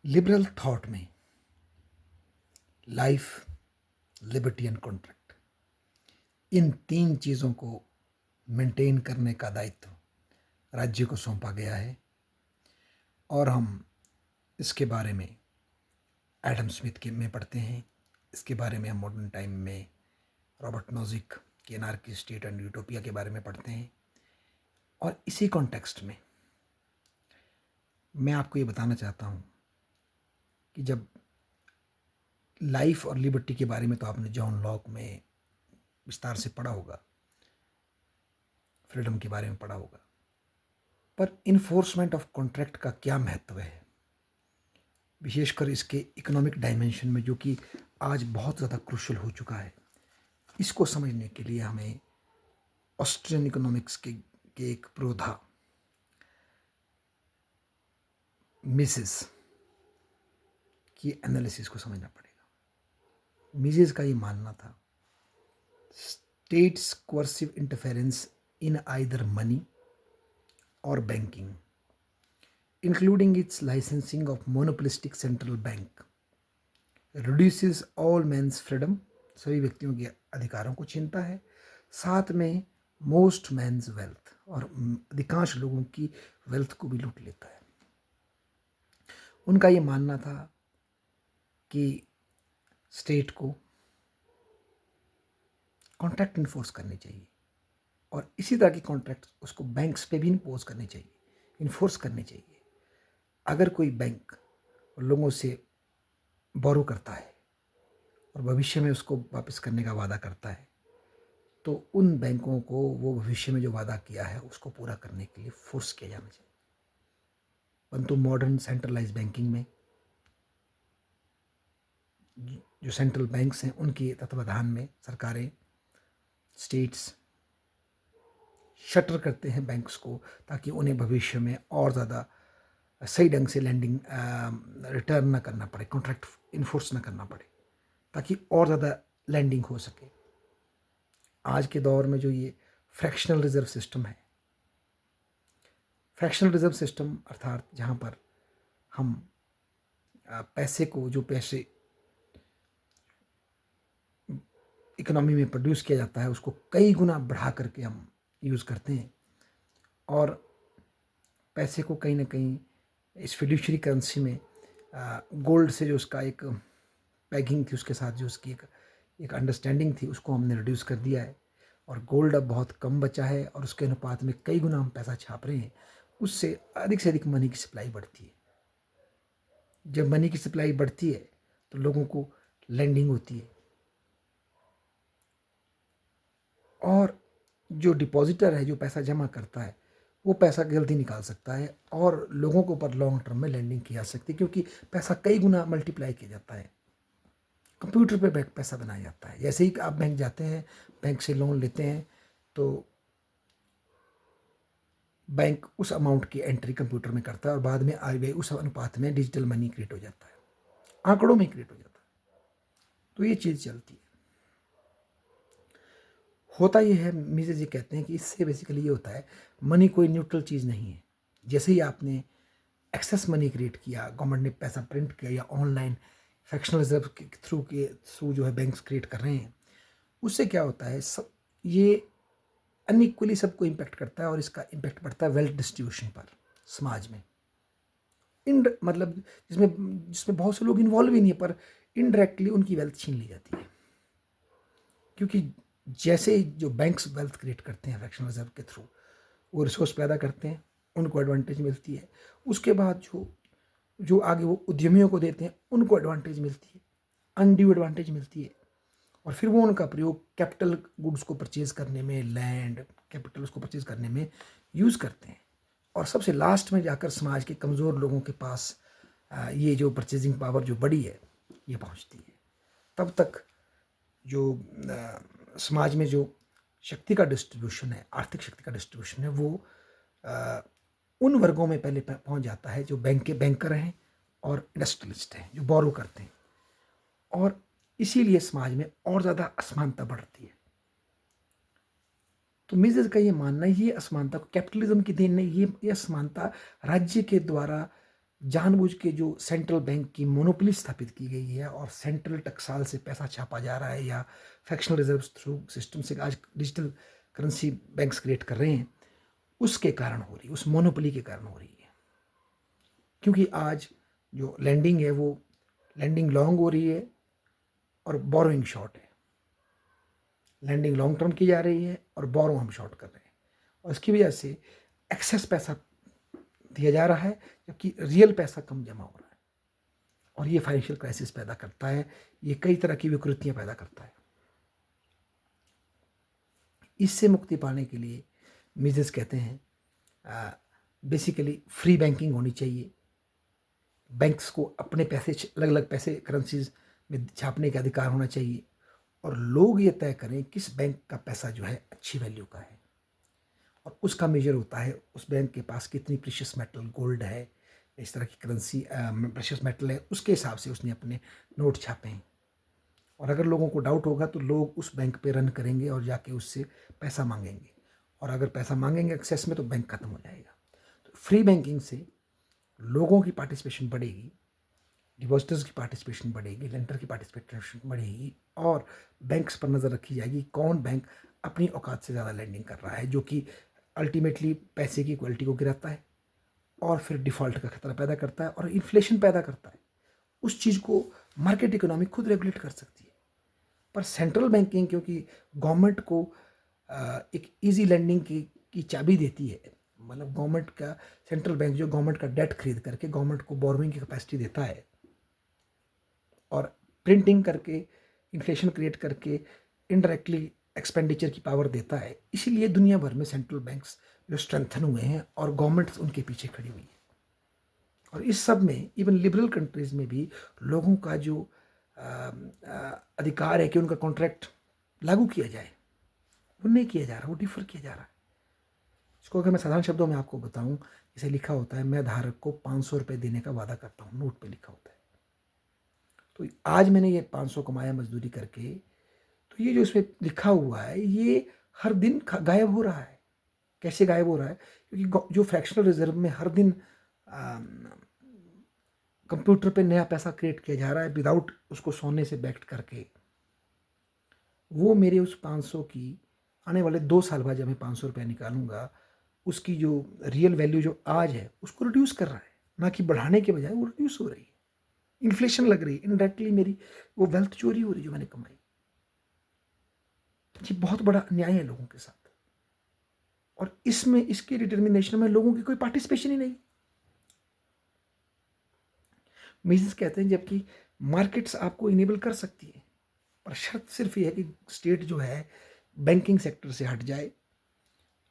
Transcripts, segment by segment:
Liberal thought में life, liberty and contract, इन तीन चीज़ों को मेंटेन करने का दायित्व राज्य को सौंपा गया है और हम इसके बारे में एडम स्मिथ के में पढ़ते हैं। इसके बारे में हम मॉडर्न टाइम में रॉबर्ट नोजिक के एनार्की स्टेट एंड यूटोपिया के बारे में पढ़ते हैं। और इसी कॉन्टेक्स्ट में मैं आपको ये बताना चाहता हूँ कि जब लाइफ और लिबर्टी के बारे में तो आपने जॉन लॉक में विस्तार से पढ़ा होगा, फ्रीडम के बारे में पढ़ा होगा, पर इन्फोर्समेंट ऑफ कॉन्ट्रैक्ट का क्या महत्व है, विशेषकर इसके इकोनॉमिक डायमेंशन में, जो कि आज बहुत ज़्यादा क्रूशल हो चुका है। इसको समझने के लिए हमें ऑस्ट्रियन इकोनॉमिक्स के एक प्रोधा मिसेस की एनालिसिस को समझना पड़ेगा। मिसेस का ये मानना था, states coercive interference in either money और banking, including its licensing of monopolistic central bank, reduces all men's freedom, सभी व्यक्तियों के अधिकारों को छीनता है, साथ में most men's wealth, और अधिकांश लोगों की वेल्थ को भी लूट लेता है। उनका ये मानना था कि स्टेट को कॉन्ट्रैक्ट इन्फोर्स करनी चाहिए और इसी तरह की कॉन्ट्रैक्ट उसको बैंक्स पे भी इम्पोज करनी चाहिए, इन्फोर्स करनी चाहिए। अगर कोई बैंक लोगों से बोरो करता है और भविष्य में उसको वापस करने का वादा करता है, तो उन बैंकों को वो भविष्य में जो वादा किया है उसको पूरा करने के लिए फोर्स किया जाना चाहिए। परंतु मॉडर्न सेंट्रलाइज बैंकिंग में जो सेंट्रल बैंक्स हैं उनके तत्वाधान में सरकारें, स्टेट्स शटर करते हैं बैंक्स को, ताकि उन्हें भविष्य में और ज़्यादा सही ढंग से लैंडिंग रिटर्न ना करना पड़े, कॉन्ट्रैक्ट इन्फोर्स ना करना पड़े, ताकि और ज़्यादा लैंडिंग हो सके। आज के दौर में जो ये फ्रैक्शनल रिजर्व सिस्टम है, फ्रैक्शनल रिजर्व सिस्टम अर्थात जहाँ पर हम पैसे को, जो पैसे इकोनॉमी में प्रोड्यूस किया जाता है उसको कई गुना बढ़ा करके हम यूज़ करते हैं और पैसे को कहीं ना कहीं इस फिड्यूशरी करेंसी में गोल्ड से जो उसका एक पैगिंग थी, उसके साथ जो उसकी एक अंडरस्टैंडिंग थी, उसको हमने रिड्यूस कर दिया है और गोल्ड अब बहुत कम बचा है और उसके अनुपात में कई गुना हम पैसा छाप रहे हैं। उससे अधिक से अधिक मनी की सप्लाई बढ़ती है। जब मनी की सप्लाई बढ़ती है तो लोगों को लैंडिंग होती है और जो डिपॉजिटर है, जो पैसा जमा करता है, वो पैसा जल्दी निकाल सकता है और लोगों के ऊपर लॉन्ग टर्म में लैंडिंग की जा सकती है, क्योंकि पैसा कई गुना मल्टीप्लाई किया जाता है। कंप्यूटर पे बैंक पैसा बनाया जाता है। जैसे ही आप बैंक जाते हैं, बैंक से लोन लेते हैं, तो बैंक उस अमाउंट की एंट्री कंप्यूटर में करता है और बाद में आरबीआई उस अनुपात में डिजिटल मनी क्रिएट हो जाता है, आंकड़ों में क्रिएट हो जाता है। तो ये चीज़ चलती है। होता ये है, मिसेज ये कहते हैं कि इससे बेसिकली ये होता है, मनी कोई न्यूट्रल चीज़ नहीं है। जैसे ही आपने एक्सेस मनी क्रिएट किया, गवर्नमेंट ने पैसा प्रिंट किया या ऑनलाइन फ्रैक्शनल रिजर्व के थ्रू जो है बैंक्स क्रिएट कर रहे हैं, उससे क्या होता है, सब ये अनइक्वली सबको इम्पेक्ट करता है और इसका इम्पेक्ट पड़ता है वेल्थ डिस्ट्रीब्यूशन पर समाज में। इन मतलब जिसमें जिसमें बहुत से लोग इन्वॉल्व ही नहीं है, पर इनडायरेक्टली उनकी वेल्थ छीन ली जाती है। क्योंकि जैसे जो बैंक्स वेल्थ क्रिएट करते हैं फ्रैक्शनल रिजर्व के थ्रू, वो रिसोर्स पैदा करते हैं, उनको एडवांटेज मिलती है। उसके बाद जो जो आगे वो उद्यमियों को देते हैं, उनको एडवांटेज मिलती है, अनड्यू एडवांटेज मिलती है। और फिर वो उनका प्रयोग कैपिटल गुड्स को परचेज करने में, लैंड कैपिटल उसको परचेज करने में यूज़ करते हैं। और सबसे लास्ट में जाकर समाज के कमज़ोर लोगों के पास ये जो परचेजिंग पावर जो बड़ी है ये पहुंचती है। तब तक जो समाज में जो शक्ति का डिस्ट्रीब्यूशन है, आर्थिक शक्ति का डिस्ट्रीब्यूशन है, वो उन वर्गों में पहले पहुंच जाता है जो बैंकर हैं और इंडस्ट्रियलिस्ट हैं, जो बोरो करते हैं। और इसीलिए समाज में और ज़्यादा असमानता बढ़ती है। तो मिसेज का ये मानना है, ये असमानता को कैपिटलिज्म की देन नहीं, ये असमानता राज्य के द्वारा जानबूझ के जो सेंट्रल बैंक की मोनोपोली स्थापित की गई है और सेंट्रल टकसाल से पैसा छापा जा रहा है या फ्रैक्शनल रिजर्व थ्रू सिस्टम से आज डिजिटल करेंसी बैंक्स क्रिएट कर रहे हैं, उसके कारण हो रही है, उस मोनोपोली के कारण हो रही है। क्योंकि आज जो लैंडिंग है वो लैंडिंग लॉन्ग हो रही है और बोरोइंग शॉर्ट है। लैंडिंग लॉन्ग टर्म की जा रही है और बोरो हम शॉर्ट कर रहे हैं, और इसकी वजह से एक्सेस पैसा दिया जा रहा है जबकि रियल पैसा कम जमा हो रहा है, और ये फाइनेंशियल क्राइसिस पैदा करता है, ये कई तरह की विकृतियां पैदा करता है। इससे मुक्ति पाने के लिए मिसेस कहते हैं बेसिकली फ्री बैंकिंग होनी चाहिए। बैंक्स को अपने पैसे अलग अलग पैसे करेंसीज में छापने का अधिकार होना चाहिए, और लोग ये तय करें किस बैंक का पैसा जो है अच्छी वैल्यू का है, और उसका मेजर होता है उस बैंक के पास कितनी प्रेशियस मेटल गोल्ड है, इस तरह की करेंसी प्रेशियस मेटल है, उसके हिसाब से उसने अपने नोट छापे हैं। और अगर लोगों को डाउट होगा तो लोग उस बैंक पे रन करेंगे और जाके उससे पैसा मांगेंगे, और अगर पैसा मांगेंगे एक्सेस में तो बैंक खत्म हो जाएगा। तो फ्री बैंकिंग से लोगों की पार्टिसिपेशन बढ़ेगी, डिपॉजिटर्स की पार्टिसिपेशन बढ़ेगी, लेंडर की पार्टिसिपेशन बढ़ेगी, और बैंक्स पर नज़र रखी जाएगी कौन बैंक अपनी औकात से ज़्यादा लैंडिंग कर रहा है, जो कि अल्टीमेटली पैसे की क्वालिटी को गिराता है और फिर डिफ़ॉल्ट का खतरा पैदा करता है और इन्फ्लेशन पैदा करता है। उस चीज़ को मार्केट इकोनॉमी खुद रेगुलेट कर सकती है, पर सेंट्रल बैंकिंग क्योंकि गवर्नमेंट को एक इजी लैंडिंग की चाबी देती है, मतलब गवर्नमेंट का सेंट्रल बैंक जो गवर्नमेंट का डेट खरीद करके गवर्नमेंट को बोरोइंग की कैपेसिटी देता है और प्रिंटिंग करके इन्फ्लेशन क्रिएट करके इनडायरेक्टली एक्सपेंडिचर की पावर देता है, इसीलिए दुनिया भर में सेंट्रल बैंक्स जो स्ट्रेंथन हुए हैं और गवर्नमेंट्स उनके पीछे खड़ी हुई है। और इस सब में इवन लिबरल कंट्रीज़ में भी लोगों का जो अधिकार है कि उनका कॉन्ट्रैक्ट लागू किया जाए, वो नहीं किया जा रहा, वो डिफर किया जा रहा है। इसको अगर मैं साधारण शब्दों में आपको बताऊं, जैसे लिखा होता है मैं धारक को 500 रुपये देने का वादा करता हूँ, नोट पे लिखा होता है। तो आज मैंने ये 500 कमाया मजदूरी करके, तो ये जो इसमें लिखा हुआ है ये हर दिन गायब हो रहा है। कैसे गायब हो रहा है? क्योंकि जो फ्रैक्शनल रिजर्व में हर दिन कंप्यूटर पे नया पैसा क्रिएट किया जा रहा है विदाउट उसको सोने से बैक्ड करके, वो मेरे उस 500 की आने वाले 2 साल बाद जब मैं 500 रुपये निकालूंगा, उसकी जो रियल वैल्यू जो आज है उसको रिड्यूस कर रहा है, ना कि बढ़ाने के बजाय वो रिड्यूस हो रही है। इन्फ्लेशन लग रही है, इनडायरेक्टली मेरी वो वेल्थ चोरी हो रही है जो मैंने कमाई। ये बहुत बड़ा अन्याय है लोगों के साथ, और इसमें इसके डिटर्मिनेशन में लोगों की कोई पार्टिसिपेशन ही नहीं। मिसेस कहते हैं जबकि मार्केट्स आपको इनेबल कर सकती है, पर शर्त सिर्फ ये है कि स्टेट जो है बैंकिंग सेक्टर से हट जाए,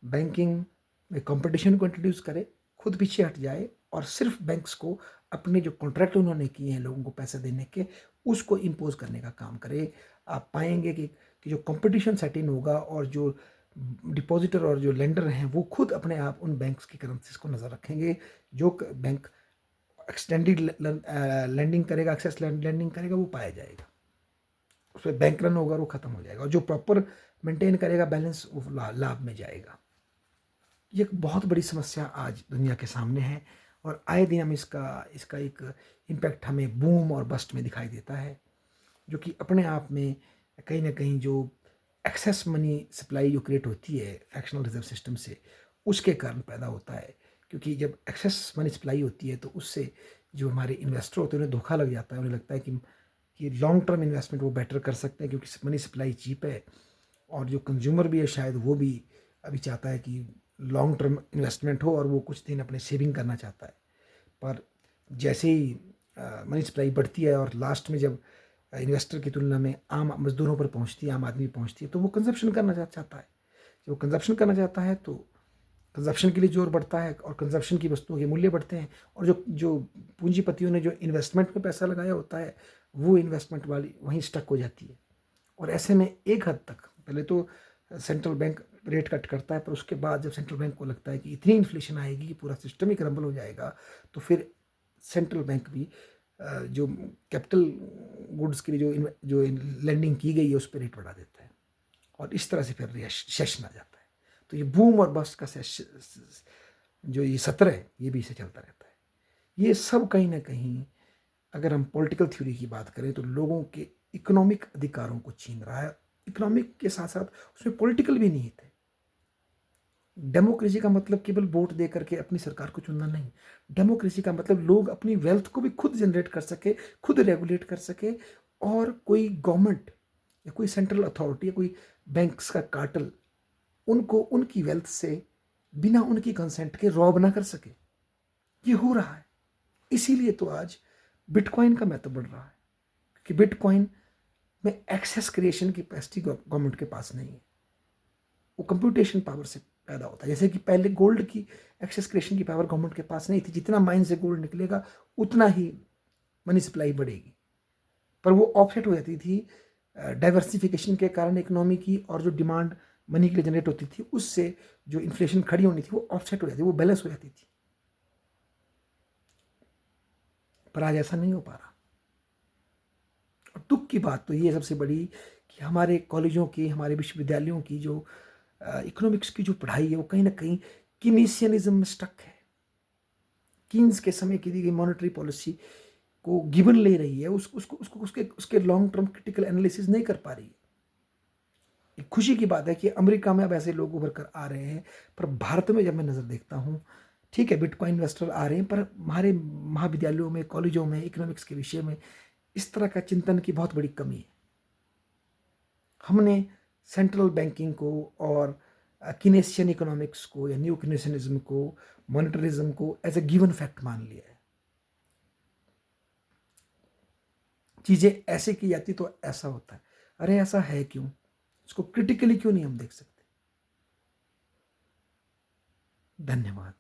बैंकिंग में कंपटीशन को इंट्रोड्यूस करे, खुद पीछे हट जाए और सिर्फ बैंक्स को अपने जो कॉन्ट्रैक्ट उन्होंने किए हैं लोगों को पैसे देने के, उसको इम्पोज करने का काम करे। आप पाएंगे कि जो कंपटीशन सेट इन होगा और जो डिपॉजिटर और जो लेंडर हैं वो खुद अपने आप उन बैंक्स की करेंसीज को नज़र रखेंगे। जो बैंक एक्सटेंडेड लैंडिंग करेगा, एक्सेस लैंडिंग करेगा, वो पाया जाएगा, उसमें बैंक रन होगा, वो खत्म हो जाएगा, और जो प्रॉपर मेंटेन करेगा बैलेंस वो लाभ में जाएगा। ये एक बहुत बड़ी समस्या आज दुनिया के सामने है, और आए दिन हम इसका एक इम्पैक्ट हमें बूम और बस्ट में दिखाई देता है, जो कि अपने आप में कहीं ना कहीं जो एक्सेस मनी सप्लाई जो क्रिएट होती है फ्रैक्शनल रिजर्व सिस्टम से, उसके कारण पैदा होता है। क्योंकि जब एक्सेस मनी सप्लाई होती है तो उससे जो हमारे इन्वेस्टर होते हैं उन्हें धोखा लग जाता है, उन्हें लगता है कि लॉन्ग टर्म इन्वेस्टमेंट वो बेटर कर सकते हैं क्योंकि मनी सप्लाई चीप है, और जो कंज्यूमर भी है शायद वो भी अभी चाहता है कि लॉन्ग टर्म इन्वेस्टमेंट हो और वो कुछ दिन अपने सेविंग करना चाहता है। पर जैसे ही मनी सप्लाई बढ़ती है और लास्ट में जब इन्वेस्टर की तुलना में आम मजदूरों पर पहुंचती है, आम आदमी पहुंचती है, तो वो कंजप्शन करना चाहता है। जब वो कंजप्शन करना चाहता है तो कंजप्शन के लिए जोर बढ़ता है और कंजप्शन की वस्तुओं के मूल्य बढ़ते हैं, और जो जो पूंजीपतियों ने जो इन्वेस्टमेंट में पैसा लगाया होता है वो इन्वेस्टमेंट वाली वहीं स्टक हो जाती है। और ऐसे में एक हद तक पहले तो सेंट्रल बैंक रेट कट करता है, पर उसके बाद जब सेंट्रल बैंक को लगता है कि इतनी इन्फ्लेशन आएगी कि पूरा सिस्टम ही क्रम्बल हो जाएगा, तो फिर सेंट्रल बैंक भी जो कैपिटल गुड्स के लिए जो लैंडिंग की गई है उस पर रेट बढ़ा देता है, और इस तरह से फिर सेशन आ जाता है। तो ये बूम और बस्ट का जो ये सत्र है ये भी इसे चलता रहता है। ये सब कहीं ना कहीं, अगर हम पॉलिटिकल थ्योरी की बात करें, तो लोगों के इकोनॉमिक अधिकारों को छीन रहा है। इकोनॉमिक के साथ साथ उसमें पॉलिटिकल भी नहीं थे। डेमोक्रेसी का मतलब केवल वोट दे करके अपनी सरकार को चुनना नहीं। डेमोक्रेसी का मतलब लोग अपनी वेल्थ को भी खुद जनरेट कर सके, खुद रेगुलेट कर सके, और कोई गवर्नमेंट या कोई सेंट्रल अथॉरिटी या कोई बैंक्स का कार्टल उनको उनकी वेल्थ से बिना उनकी कंसेंट के रॉब ना कर सके। ये हो रहा है। इसीलिए तो आज बिटकॉइन का महत्व बढ़ रहा है, कि बिटकॉइन में एक्सेस क्रिएशन की कैपेसिटी गवर्नमेंट के पास नहीं है। वो कंप्यूटेशन पावर से पैदा होता है। जैसे कि पहले गोल्ड की एक्सेस क्रिएशन की पावर गवर्नमेंट के पास नहीं थी। जितना माइन से गोल्ड निकलेगा उतना ही मनी सप्लाई बढ़ेगी, पर वो ऑफसेट हो जाती थी डाइवर्सिफिकेशन के कारण इकोनॉमी की, और जो डिमांड मनी के लिए जनरेट होती थी उससे जो इन्फ्लेशन खड़ी होनी थी वो ऑफसेट हो जाती, वो बैलेंस हो जाती थी। पर आज ऐसा नहीं हो पा रहा। और दुख की बात तो ये सबसे बड़ी, कि हमारे कॉलेजों की, हमारे विश्वविद्यालयों की जो इकोनॉमिक्स की जो पढ़ाई है, वो कहीं ना कहीं कीनेशियनिज्म में स्टक है। कीन्स के समय की दी गई मॉनेटरी पॉलिसी को गिवन ले रही है, उसको उसके लॉन्ग टर्म क्रिटिकल एनालिसिस नहीं कर पा रही है। एक खुशी की बात है कि अमेरिका में अब ऐसे लोग उभर कर आ रहे हैं, पर भारत में जब मैं नज़र देखता हूँ, ठीक है बिटकॉइन इन्वेस्टर आ रहे हैं, पर हमारे महाविद्यालयों में, कॉलेजों में इकोनॉमिक्स के विषय में इस तरह का चिंतन की बहुत बड़ी कमी है। हमने सेंट्रल बैंकिंग को और कीनेशियन इकोनॉमिक्स को या न्यू कीनेशियनिज्म को, मॉनेटरिज्म को एज ए गिवन फैक्ट मान लिया है। चीज़ें ऐसे की जाती तो ऐसा होता है। अरे ऐसा है क्यों? इसको क्रिटिकली क्यों नहीं हम देख सकते? धन्यवाद।